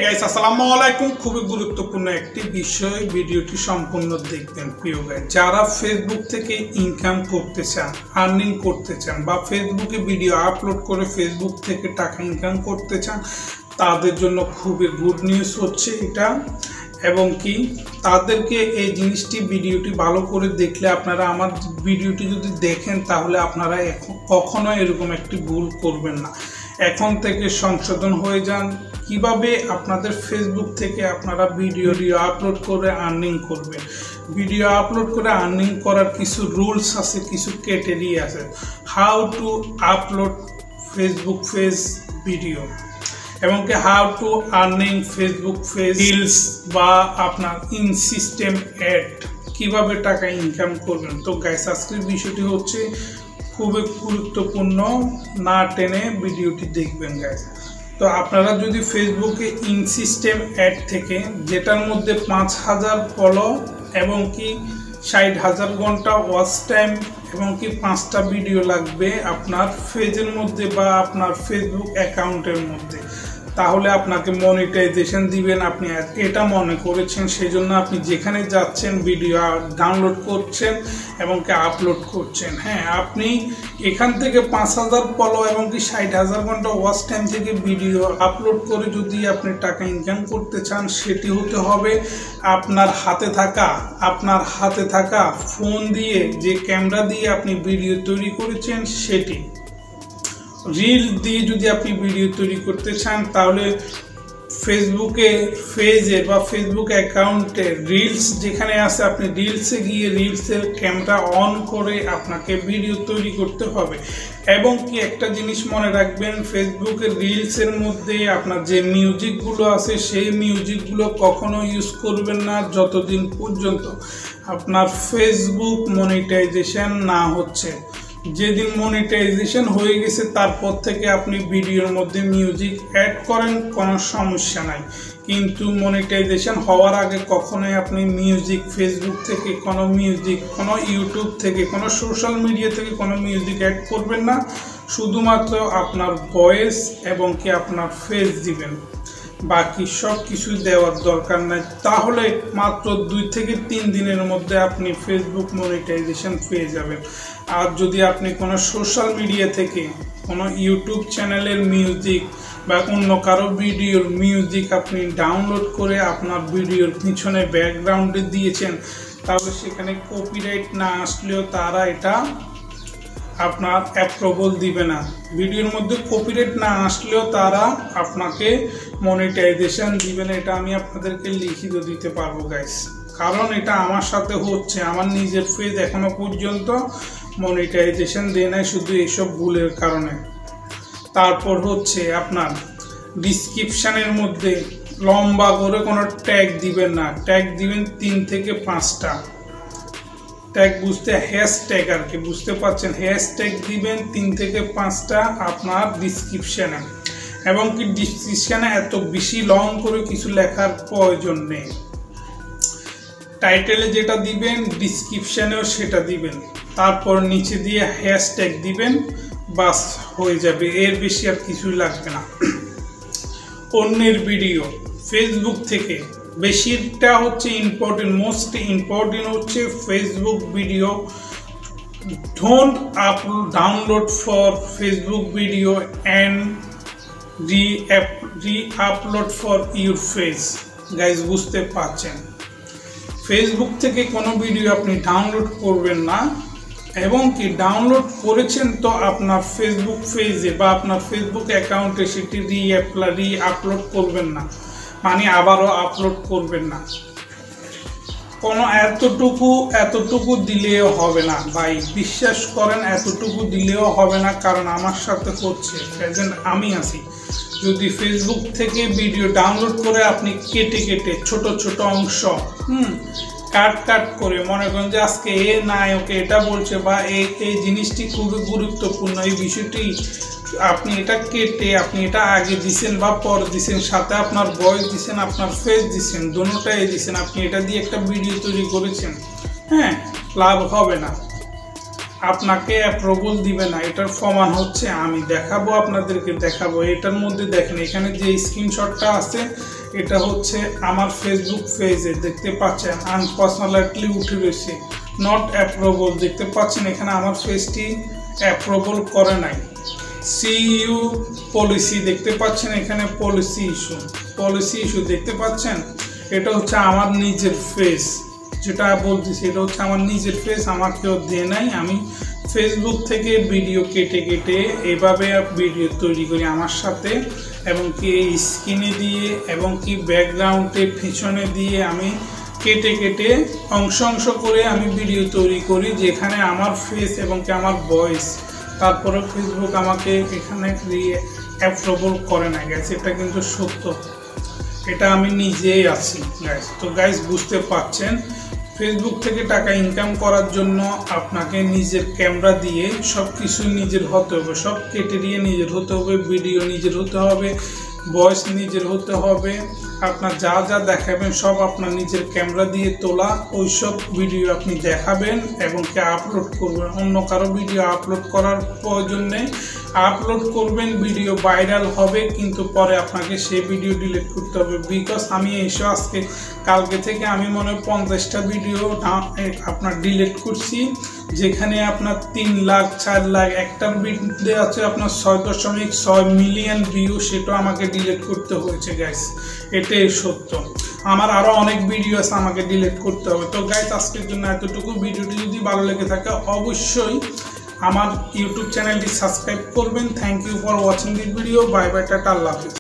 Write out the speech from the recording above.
Guys আসসালামু আলাইকুম। খুবই গুরুত্বপূর্ণ একটি বিষয়, ভিডিওটি সম্পূর্ণ দেখবেন প্রিয় গাইস। যারা ফেসবুক থেকে ইনকাম করতে চান, আর্নিং করতে চান বা ফেসবুকে ভিডিও আপলোড করে ফেসবুক থেকে টাকা ইনকাম করতে চান, তাদের জন্য খুবই গুড নিউজ হচ্ছে এটা। এবং কি তাদেরকে এই জিনিসটি ভিডিওটি ভালো করে দেখলে, আপনারা আমার ভিডিওটি যদি দেখেন তাহলে আপনারা কখনো এরকম একটি ভুল করবেন না। এখন থেকে সংশোধন হয়ে যান কিভাবে আপনাদের ফেসবুক থেকে আপনারা ভিডিও আপলোড করে আর্নিং করবেন। ভিডিও আপলোড করে আর্নিং করার কিছু রুলস আছে, কিছু ক্যাটেগরি আছে। How to upload Facebook page video এবং কি how to earning Facebook page reels বা আপনার ইন সিস্টেম অ্যাড কিভাবে টাকা ইনকাম করবেন। তো গাইস আজকের বিষয়টি হচ্ছে খুবই গুরুত্বপূর্ণ, না টেনে ভিডিওটি দেখবেন গাইস। তো আপনারা যদি ফেসবুকে ইন সিস্টেম অ্যাড থেকে, যেটার মধ্যে 5000 ফলো এবং কি 60,000 ঘন্টা ওয়াচ টাইম এবং কি 5টা ভিডিও লাগবে আপনার পেজের মধ্যে বা আপনার ফেসবুক অ্যাকাউন্টের মধ্যে, তাহলে আপনাকে মনিটাইজেশন দিবেন। আপনি এটা মনে করেছেন, সেই জন্য আপনি যেখানে যাচ্ছেন ভিডিও ডাউনলোড করছেন এবং কি আপলোড করছেন। হ্যাঁ, আপনি এখান থেকে 5000 ফলো এবং কি 60,000 ঘন্টা ওয়াচ টাইম থেকে ভিডিও আপলোড করে যদি আপনি টাকা ইনকাম করতে চান, সেটি হতে হবে আপনার হাতে থাকা ফোন দিয়ে, যে ক্যামেরা দিয়ে আপনি ভিডিও তৈরি করেছেন সেটি। রিল দিয়ে যদি আপনি ভিডিও তৈরি করতে চান, তাহলে ফেসবুকে পেজে বা ফেসবুক অ্যাকাউন্টে রিলস যেখানে আছে, আপনি রিলসে গিয়ে রিলসের ক্যামেরা অন করে আপনাকে ভিডিও তৈরি করতে হবে। এবং কি একটা জিনিস মনে রাখবেন, ফেসবুকের রিলসের মধ্যে আপনার যে মিউজিকগুলো আছে সেই মিউজিকগুলো কখনো ইউজ করবেন না যতদিন পর্যন্ত আপনার ফেসবুক মনিটাইজেশন না হচ্ছে। যেদিন মনিটাইজেশন হয়ে গেছে তারপর থেকে আপনি ভিডিওর মধ্যে মিউজিক অ্যাড করেন, কোনো সমস্যা নাই। কিন্তু মনিটাইজেশন হওয়ার আগে কখনোই আপনি মিউজিক ফেসবুক থেকে কোনো মিউজিক, কোনো ইউটিউব থেকে, কোনো সোশ্যাল মিডিয়া থেকে কোনো মিউজিক অ্যাড করবেন না। শুধুমাত্র আপনার ভয়েস এবং কি আপনার ফেস দিবেন, বাকি সব কিছু দেওয়ার দরকার নাই। তাহলে মাত্র 2 থেকে 3 দিনের মধ্যে আপনি ফেসবুক মনিটাইজেশন পেয়ে যাবেন। আর যদি আপনি কোনো সোশ্যাল মিডিয়া থেকে কোনো ইউটিউব চ্যানেলের মিউজিক বা অন্য কারো ভিডিওর মিউজিক আপনি ডাউনলোড করে আপনার ভিডিওর পিছনে ব্যাকগ্রাউন্ডে দিয়েছেন, তাহলে সেখানে কপিরাইট না আসলেও তারা এটা আপনার অ্যাপ্রুভাল দিবে না। ভিডিওর মধ্যে কপিরাইট না আসলেও তারা আপনাকে মনিটাইজেশন দিবে না। এটা আমি আপনাদেরকে লিখিত দিতে পারবো গাইস, কারণ এটা আমার সাথে হচ্ছে। আমার নিজের পেজ এখনো পর্যন্ত মনিটাইজেশন দেয় নাই, শুধু এইসব ভুলের কারণে। তারপর হচ্ছে আপনার ডিসক্রিপশানের মধ্যে লম্বা করে কোনো ট্যাগ দিবেন না। ট্যাগ দিবেন 3 থেকে 5টা ট্যাগ, হ্যাশট্যাগ আর কি, বুঝতে পারছেন। হ্যাশট্যাগ দিবেন 3 থেকে 5টা আপনার ডিসক্রিপশানে। এবং কি ডিসক্রিপশানে এত বেশি লং করে কিছু লেখার প্রয়োজন নেই। টাইটেলে যেটা দিবেন ডিসক্রিপশানেও সেটা দিবেন, তারপর নিচে দিয়ে হ্যাশট্যাগ দিবেন, বাস হয়ে যাবে। এর বেশি আর কিছুই লাগবে না। অন্যের ভিডিও ফেসবুক থেকে বেশিটা হচ্ছে ইম্পর্টেন্ট, মোস্ট ইম্পর্টেন্ট হচ্ছে Facebook video. Don't download for Facebook video and re-upload for your page. Guys বুঝতে পারছেন, ফেসবুক থেকে কোনো ভিডিও আপনি ডাউনলোড করবেন না, এবং কি ডাউনলোড করেছেন তো আপনার ফেসবুক পেজে বা আপনার ফেসবুক অ্যাকাউন্টে সেটি রি-আপলোড করবেন না, মানে আবারও আপলোড করবেন না। কোনো এতটুকু দিলেও হবে না ভাই, বিশ্বাস করেন, এতটুকু দিলেও হবে না। কারণ আমার সাথে হচ্ছে, প্রেজেন্ট আমি আছি। যদি ফেসবুক থেকে ভিডিও ডাউনলোড করে আপনি কেটে ছোট ছোট অংশ কাট করে, মনে করেন যে আজকে ওকে এটা বলছে বা এই জিনিসটি খুবই গুরুত্বপূর্ণ, এই বিষয়টি আপনি এটা কেটে আপনি এটা আগে দিছেন বা পরে দিছেন, সাথে আপনার ভয়েস দিছেন, আপনার ফেস দিছেন, দুটোটাই দিছেন, আপনি এটা দিয়ে একটা ভিডিও তৈরি করেছেন। হ্যাঁ, লাভ হবে না, আপনাকে অ্যাপ্রুভাল দিবে না। এটার প্রমাণ হচ্ছে আমি দেখাবো, আপনাদেরকে দেখাবো। এটার মধ্যে দেখেন, এখানে যে স্ক্রিনশটটা আছে এটা হচ্ছে আমার ফেসবুক পেজে দেখতে পাচ্ছেন আনপার্সোনালিটি উঠে রয়েছে, নট অ্যাপ্রুভেবল দেখতে পাচ্ছেন, এখানে আমার পেজটি অ্যাপ্রুভেবল করে নাই। সিইউ পলিসি দেখতে পাচ্ছেন, এখানে পলিসি ইস্যু দেখতে পাচ্ছেন। এটা হচ্ছে আমার নিজের ফেস, যেটা বলতেছি এটা হচ্ছে আমার নিজের ফেস, আমার কেউ দিয়ে নাই। আমি ফেসবুক থেকে ভিডিও কেটে এভাবে ভিডিও তৈরি করি আমার সাথে, এবং কি এই স্ক্রিনে দিয়ে এবং কি ব্যাকগ্রাউন্ডে পিছনে দিয়ে আমি কেটে অংশ করে আমি ভিডিও তৈরি করি, যেখানে আমার ফেস এবং কি আমার ভয়েস, তারপরে ফেসবুক আমাকে এখানে অ্যাপ্রুভেবল করে না গাইস। এটা কিন্তু সত্য, এটা আমি নিজেই আছি গাইস। তো গাইস বুঝতে পারছেন, ফেসবুক থেকে টাকা ইনকাম করার জন্য আপনাকে নিজের ক্যামেরা দিয়ে সব কিছু নিজের হতে হবে, সব ক্রাইটেরিয়া নিজের হতে হবে, ভিডিও নিজের হতে হবে, ভয়েস নিজের হতে হবে, আপনার যা যা দেখাবেন সব আপনার নিজের ক্যামেরা দিয়ে তোলা, ওই সব ভিডিও আপনি দেখাবেন এবং কি আপলোড করবেন। অন্য কারো ভিডিও আপলোড করার প্রয়োজন নেই, আপলোড করবেন, ভিডিও ভাইরাল হবে, কিন্তু পরে আপনাকে সেই ভিডিও ডিলিট করতে হবে। বিকজ আমি এসে আজকে কালকে থেকে আমি মনে হয় 50টা ভিডিও আপনার ডিলিট করছি, যেখানে আপনার 3 লাখ 4 লাখ, একটার ভিডিও আছে আপনার 6.6 মিলিয়ন ভিউ, সেটাও আমাকে ডিলিট করতে হয়েছে গাইস। এটাই সত্য, আমার আরও অনেক ভিডিও আছে আমাকে ডিলিট করতে হবে। তো গাইস আজকের জন্য এতটুকু। ভিডিওটি যদি ভালো লেগে থাকে অবশ্যই আমার ইউটিউব চ্যানেলটি সাবস্ক্রাইব করবেন। Thank you for watching this video. Bye bye, টাটা, আল্লাহ হাফেজ।